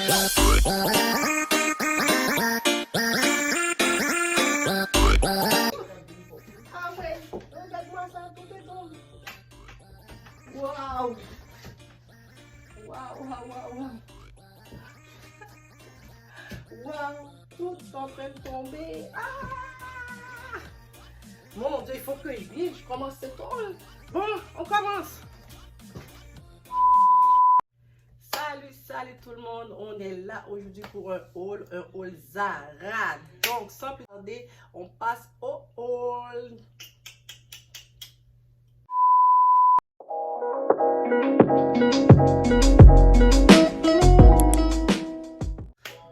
Ah ouais, regarde-moi ça, tout est bon. Waouh! Waouh, waouh, waouh, waouh. Waouh, tout est en train de tomber. Ah! Mon Dieu, il faut que je vienne, je commence cette haul. Bon, on commence. Salut tout le monde, on est là aujourd'hui pour un haul Zara. Donc sans plus tarder, on passe au haul.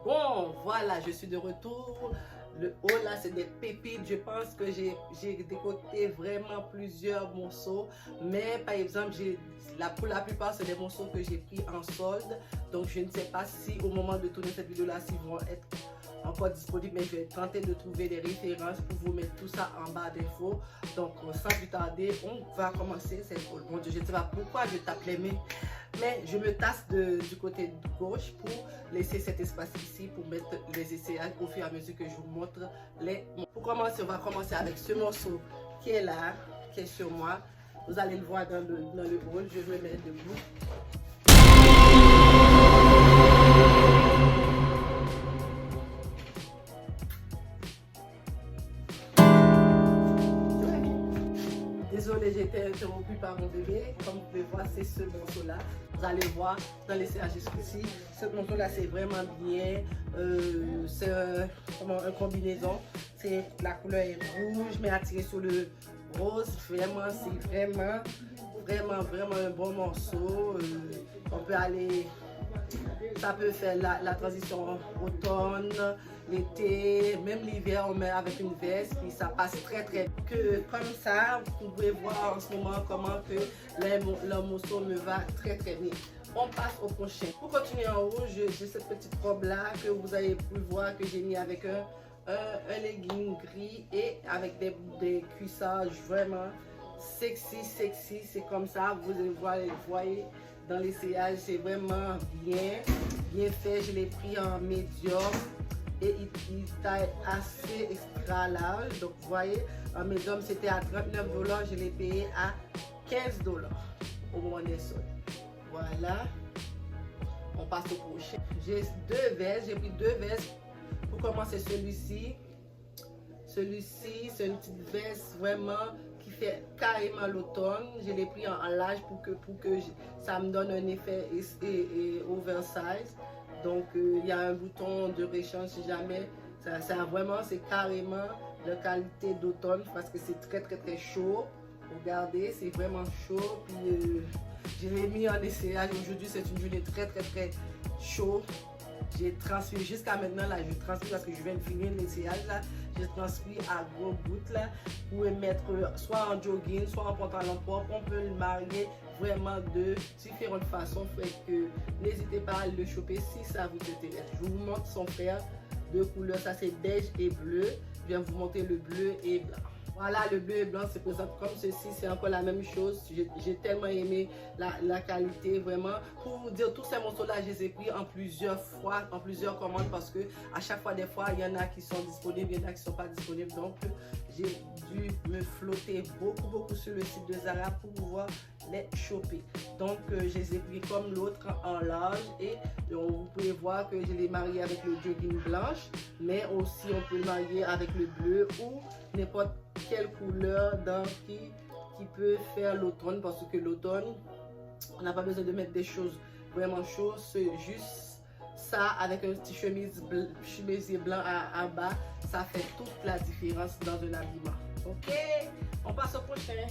Bon, voilà, je suis de retour. Le haul là, c'est des pépites. Je pense que j'ai décoté vraiment plusieurs morceaux. Mais par exemple, pour la plupart, c'est des morceaux que j'ai pris en solde. Donc, je ne sais pas si au moment de tourner cette vidéo là, s'ils vont être encore disponibles. Mais je vais tenter de trouver des références pour vous mettre tout ça en barre d'infos. Donc, sans plus tarder, on va commencer cette haul. Bon Dieu, je ne sais pas pourquoi je tape les mains. Mais je me tasse du côté gauche pour laisser cet espace ici pour mettre les essayages au fur et à mesure que je vous montre les. Pour commencer, on va commencer avec ce morceau qui est là, qui est sur moi. Vous allez le voir dans le haul. Je vais me mettre debout. Désolée, j'ai été interrompue par mon bébé. Comme vous pouvez voir, c'est ce morceau-là. Vous allez voir dans l'essayage jusqu'ici. Ce morceau-là, c'est vraiment bien. C'est une combinaison. La couleur est rouge, mais attirée sur le rose. Vraiment, c'est vraiment un bon morceau. On peut aller... Ça peut faire la transition automne, l'été, même l'hiver, on met avec une veste, puis ça passe très que comme ça, vous pouvez voir en ce moment comment que le morceau me va très bien. On passe au prochain. Pour continuer en haut, j'ai cette petite robe là que vous avez pu voir que j'ai mis avec un legging gris et avec des cuissages vraiment sexy. C'est comme ça, vous voyez dans l'essayage, c'est vraiment bien fait. Je l'ai pris en médium et il taille assez extra large. Donc vous voyez, en médium c'était à 39 $, je l'ai payé à 15 $ au moment des soldes. Voilà, on passe au prochain. J'ai deux vestes, j'ai pris deux vestes pour commencer. Celui-ci c'est une petite veste vraiment qui fait carrément l'automne. Je l'ai pris en large pour que ça me donne un effet oversize. Donc il y a un bouton de réchange si jamais. C'est carrément de qualité d'automne parce que c'est très chaud. Regardez, c'est vraiment chaud. Puis je l'ai mis en essayage. Aujourd'hui, c'est une journée très chaud. J'ai transmis jusqu'à maintenant là, je transmis parce que je viens de finir l'essayage là. J'ai transmis à gros gouttes là pour le mettre soit en jogging, soit en pantalon propre. On peut le marier vraiment de différentes façons. Fait que n'hésitez pas à le choper si ça vous intéresse. Je vous montre son paire de couleurs. Ça c'est beige et bleu. Je viens vous montrer le bleu et blanc. Voilà, le bleu et blanc se présente comme ceci, c'est encore la même chose. J'ai tellement aimé la qualité, vraiment. Pour vous dire, tous ces morceaux-là, je les ai pris en plusieurs fois, en plusieurs commandes, parce que à chaque fois, des fois, il y en a qui sont disponibles, il y en a qui ne sont pas disponibles. Donc, j'ai dû me flotter beaucoup sur le site de Zara pour pouvoir les choper. Donc, je les ai pris comme l'autre en large et vous pouvez voir que je l'ai marié avec le jogging blanche, mais aussi on peut le marier avec le bleu ou n'importe quelle couleur qui peut faire l'automne, parce que l'automne on n'a pas besoin de mettre des choses vraiment chaudes, c'est juste ça avec un petit chemisier blanc à bas, ça fait toute la différence dans un habillement. Ok, on passe au prochain.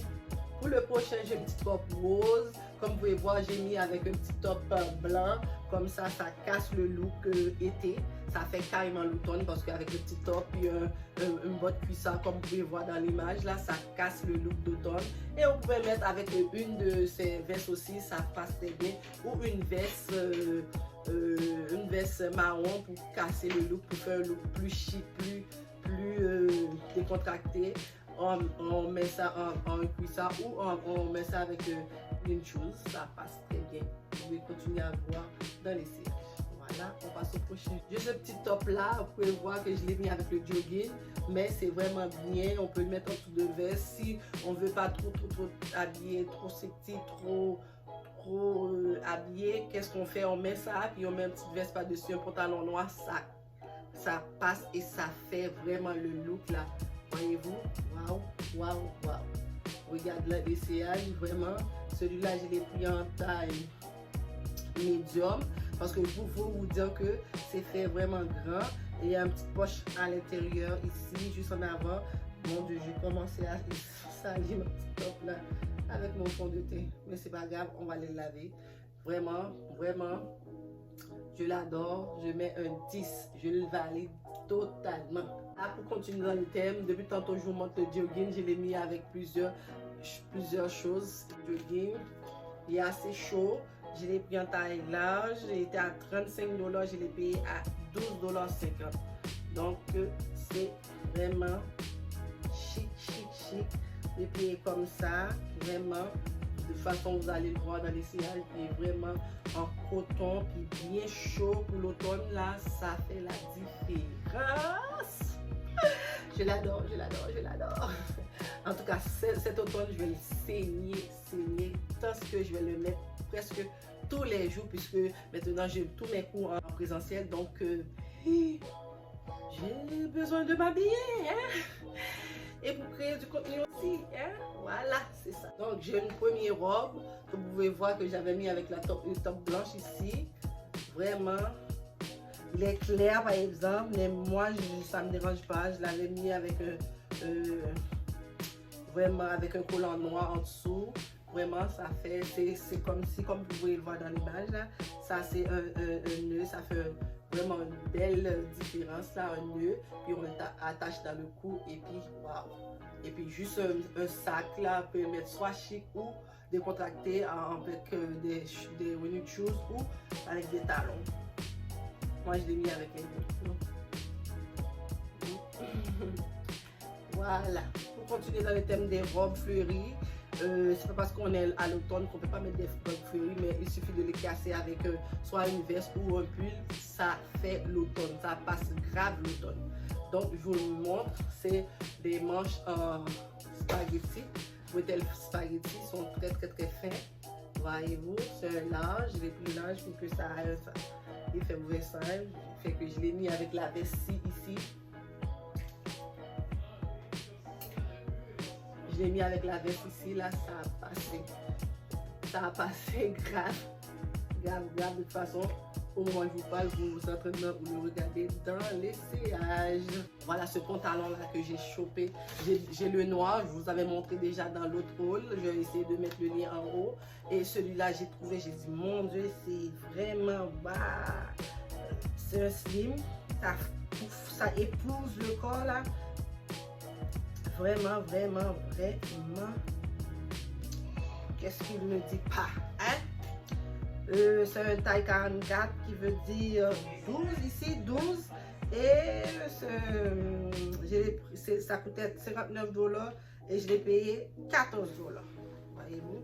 Pour le prochain, j'ai une petite top rose. Comme vous pouvez voir, j'ai mis avec un petit top blanc. Comme ça casse le look été. Ça fait carrément l'automne parce qu'avec le petit top et une botte cuissard, comme vous pouvez voir dans l'image, là, ça casse le look d'automne. Et vous pouvez mettre avec une de ces vestes aussi, ça passe très bien. Ou une veste marron pour casser le look, pour faire un look plus chic, plus décontracté. On met ça en cuissard ou on met ça avec une chose, ça passe très bien. Vous pouvez continuer à voir dans les séries. Voilà, on passe au prochain. Juste ce petit top là, vous pouvez voir que je l'ai mis avec le jogging, mais c'est vraiment bien. On peut le mettre en dessous de veste si on veut pas trop habillé, trop sexy, trop habillé. Qu'est-ce qu'on fait? On met ça, puis on met une petite veste par-dessus, un pantalon noir, ça passe et ça fait vraiment le look là. Voyez-vous? Waouh, waouh, waouh. Regarde là, l'essayage, vraiment. Celui-là, je l'ai pris en taille médium parce que pour vous dire que c'est fait vraiment grand et il y a une petite poche à l'intérieur ici, juste en avant. Mon Dieu, j'ai commencé à salir mon petit top là avec mon fond de teint, mais c'est pas grave, on va les laver. Vraiment, vraiment, je l'adore. Je mets un 10, je le valide totalement. Là, pour continuer dans le thème, depuis tantôt je vous montre le jogging, je l'ai mis avec plusieurs choses. Le jogging, il est assez chaud. Je l'ai pris en taille large, il était à 35 $, je l'ai payé à 12,50 $. Donc c'est vraiment chic, chic, chic. Je l'ai payé comme ça, vraiment. De toute façon, vous allez le voir dans l'essayage, il est vraiment en coton, puis bien chaud pour l'automne. Là, ça fait la différence. Je l'adore, je l'adore, je l'adore. En tout cas, cet automne, je vais le saigner, tant que je vais le mettre presque tous les jours, puisque maintenant j'ai tous mes cours en présentiel, donc j'ai besoin de m'habiller, hein? Et pour créer du contenu aussi, hein? Voilà, c'est ça. Donc j'ai une première robe que vous pouvez voir que j'avais mis avec le top blanche ici. Vraiment, il est clair par exemple, mais moi ça me dérange pas. Je l'avais mis avec vraiment avec un collant noir en dessous. Vraiment, ça fait, c'est comme si, comme vous pouvez le voir dans l'image là, ça c'est un nœud, ça fait vraiment une belle différence là, un nœud, puis on attache dans le cou et puis waouh. Et puis juste un sac là, peut mettre soit chic ou décontracté avec des running shoes ou avec des talons. Moi je l'ai mis avec les deux. Voilà. Pour continuer dans le thème des robes fleuries, c'est pas parce qu'on est à l'automne qu'on peut pas mettre des robes fleuries, mais il suffit de les casser avec soit une veste ou un pull, ça fait l'automne, ça passe grave l'automne. Donc je vous le montre, c'est des manches en spaghetti, modèle spaghetti, sont très fins. Voyez-vous, c'est un large, je l'ai pris large pour que ça aille, il fait oversize, fait que je l'ai mis avec la veste ici. Je l'ai mis avec la veste ici, là, ça a passé grave, de toute façon. Au moment où je vous parle, vous êtes en train de le regarder dans l'essayage. Voilà ce pantalon là que j'ai chopé. J'ai le noir, je vous avais montré déjà dans l'autre haul. Je vais essayer de mettre le lien en haut. Et celui-là, j'ai trouvé, j'ai dit, mon Dieu, c'est vraiment bas. C'est un slim. Ça épouse le corps là. Vraiment, vraiment, vraiment. Qu'est-ce qu'il ne dit pas, hein? C'est un taille 44 qui veut dire 12 ici, 12. Et ça coûtait 59 $ et je l'ai payé 14 $. Voyez-vous?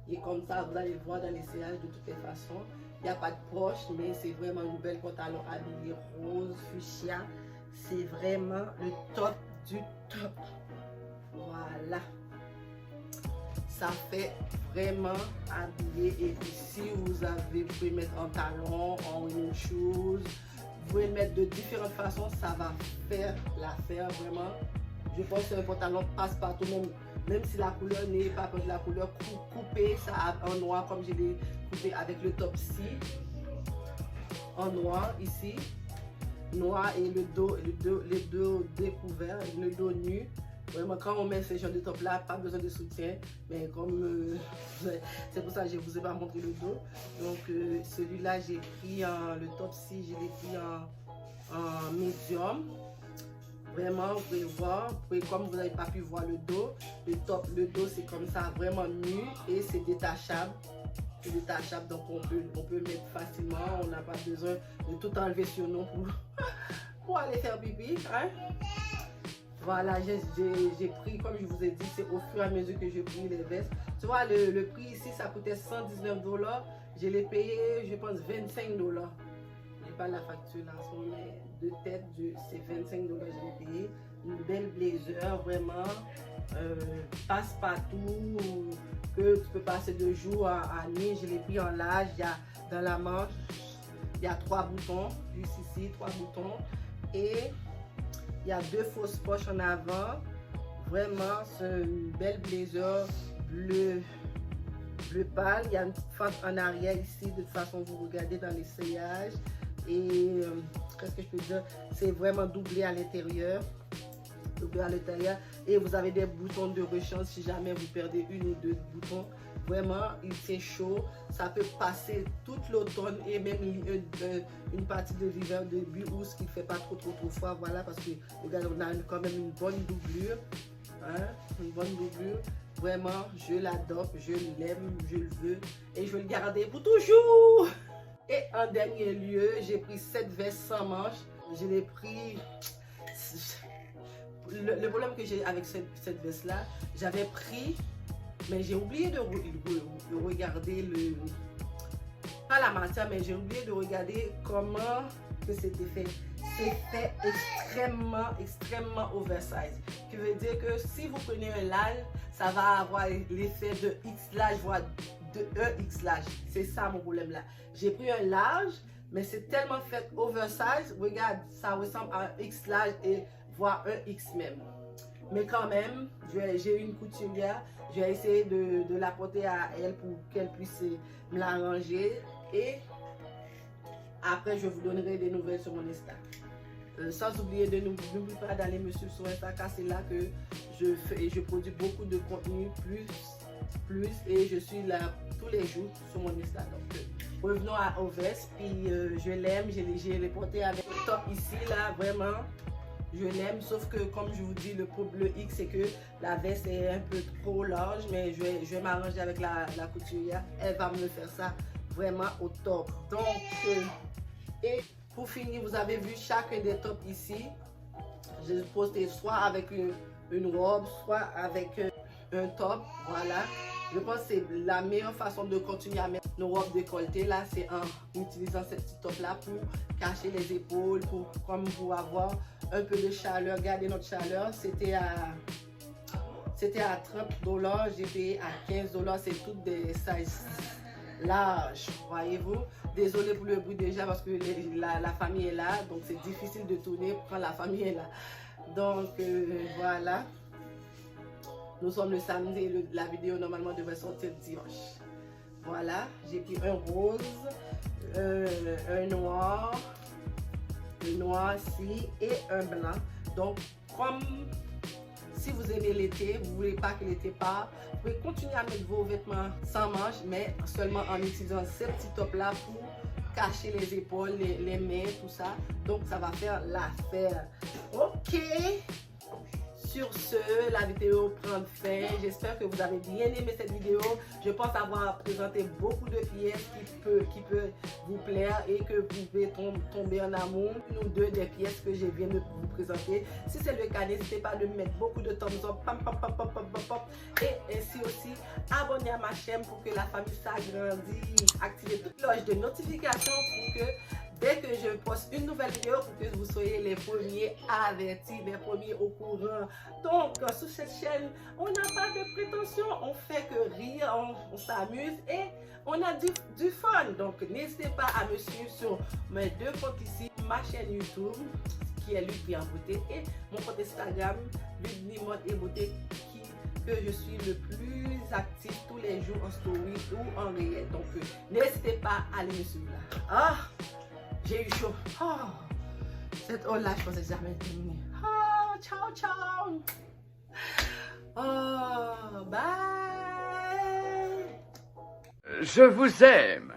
Il est comme ça, vous allez le voir dans l'essayage de toutes les façons. Il n'y a pas de poche, mais c'est vraiment une belle pantalon habillé rose, fuchsia. C'est vraiment le top du top. Voilà. Ça fait vraiment habillé. Et puis si vous pouvez mettre en talon, en running shoes, vous pouvez le mettre de différentes façons, ça va faire l'affaire vraiment. Je pense que c'est un pantalon passe-partout, même si la couleur n'est pas comme la couleur coupée, ça en noir comme je l'ai coupé avec le top-ci, en noir ici, noir et les deux découverts, le dos nu. Vraiment, quand on met ce genre de top là, pas besoin de soutien, mais comme c'est pour ça que je ne vous ai pas montré le dos. Donc celui-là, j'ai pris le top-ci, je l'ai pris en médium. Vraiment, vous pouvez voir, comme vous n'avez pas pu voir le dos, le dos c'est comme ça, vraiment nu et c'est détachable. C'est détachable, donc on peut le mettre facilement, on n'a pas besoin de tout enlever sur nous pour aller faire pipi. Hein? Voilà, j'ai pris, comme je vous ai dit, c'est au fur et à mesure que j'ai pris les vestes. Tu vois, le prix ici, ça coûtait 119 $. Je l'ai payé, je pense, 25 $. Je n'ai pas la facture là, mais de tête, c'est 25 $, je l'ai payé. Une belle blazer, vraiment, passe-partout, que tu peux passer de jour à nuit. Je l'ai pris en large, il y a dans la manche, il y a 3 boutons, juste ici, 3 boutons. Et il y a 2 fausses poches en avant. Vraiment, c'est une belle blazer bleu pâle. Il y a une petite fente en arrière ici, de toute façon vous regardez dans l'essayage. Et qu'est-ce que je peux dire? C'est vraiment doublé à l'intérieur. Et vous avez des boutons de rechange si jamais vous perdez une ou deux boutons. Vraiment, il tient chaud. Ça peut passer toute l'automne et même une partie de l'hiver début où ce qui ne fait pas trop froid. Voilà, parce que regardez, on a quand même une bonne doublure. Hein, une bonne doublure. Vraiment, je l'adore, je l'aime, je le veux et je veux le garder pour toujours. Et en dernier lieu, j'ai pris cette veste sans manches. Je l'ai pris... Le problème que j'ai avec cette veste là, j'avais pris, mais j'ai oublié de regarder pas la matière, mais j'ai oublié de regarder comment que c'était fait. C'est fait extrêmement oversize. Qui veut dire que si vous prenez un large, ça va avoir l'effet de X large, voire de EX large. C'est ça mon problème là. J'ai pris un large, mais c'est tellement fait oversize. Regarde, ça ressemble à un X large et voire un X même. Mais quand même, j'ai une couturière, je vais essayer de la porter à elle pour qu'elle puisse me l'arranger. Et après, je vous donnerai des nouvelles sur mon Insta. Sans oublier de n'oubliez pas d'aller me suivre sur Insta, car c'est là que je produis beaucoup de contenu plus et je suis là tous les jours sur mon Insta. Donc, revenons aux vestes. Puis je l'aime, je l'ai porté avec le top ici là, vraiment. Je l'aime, sauf que comme je vous dis, le X c'est que la veste est un peu trop large, mais je vais m'arranger avec la couturière. Elle va me faire ça vraiment au top. Donc, et pour finir, vous avez vu chacun des tops ici. Je l'ai posté soit avec une robe, soit avec un top. Voilà. Je pense que c'est la meilleure façon de continuer à mettre nos robes décolletées là, c'est en utilisant cette petite top là pour cacher les épaules, pour avoir un peu de chaleur. Regardez notre chaleur, c'était à 30 $, j'ai payé à 15 $. C'est toutes des sizes larges, voyez-vous. Désolé pour le bruit déjà parce que la famille est là, donc c'est difficile de tourner quand la famille est là. Donc voilà. Nous sommes le samedi et la vidéo normalement devrait sortir dimanche. Voilà, j'ai pris un rose, un noir ici et un blanc. Donc, comme si vous aimez l'été, vous ne voulez pas que l'été part, vous pouvez continuer à mettre vos vêtements sans manches, mais seulement en utilisant ces petits tops là pour cacher les épaules, les mains, tout ça. Donc, ça va faire l'affaire. Ok. Sur ce, la vidéo prend fin. J'espère que vous avez bien aimé cette vidéo. Je pense avoir présenté beaucoup de pièces qui peuvent vous plaire et que vous pouvez tomber en amour. Une ou deux des pièces que je viens de vous présenter. Si c'est le cas, n'hésitez pas à me mettre beaucoup de thumbs up. Pam, pam, pam, pam, pam, pam, pam. Et ainsi aussi, abonnez à ma chaîne pour que la famille s'agrandisse. Activez toute cloche de notification pour que dès que je poste une nouvelle vidéo, pour que vous soyez les premiers avertis, les premiers au courant. Donc, sur cette chaîne, on n'a pas de prétention, on fait que rire, on s'amuse et on a du fun. Donc, n'hésitez pas à me suivre sur mes deux comptes ici, ma chaîne YouTube, qui est Ludmie en beauté, et mon compte Instagram, Ludmie mode et beauté, que je suis le plus actif tous les jours en story ou en réel. Donc, n'hésitez pas à aller me suivre là. Ah! J'ai eu chaud. Oh, cette eau-là, je pensais jamais terminer. Oh, ciao, ciao. Oh, bye. Je vous aime.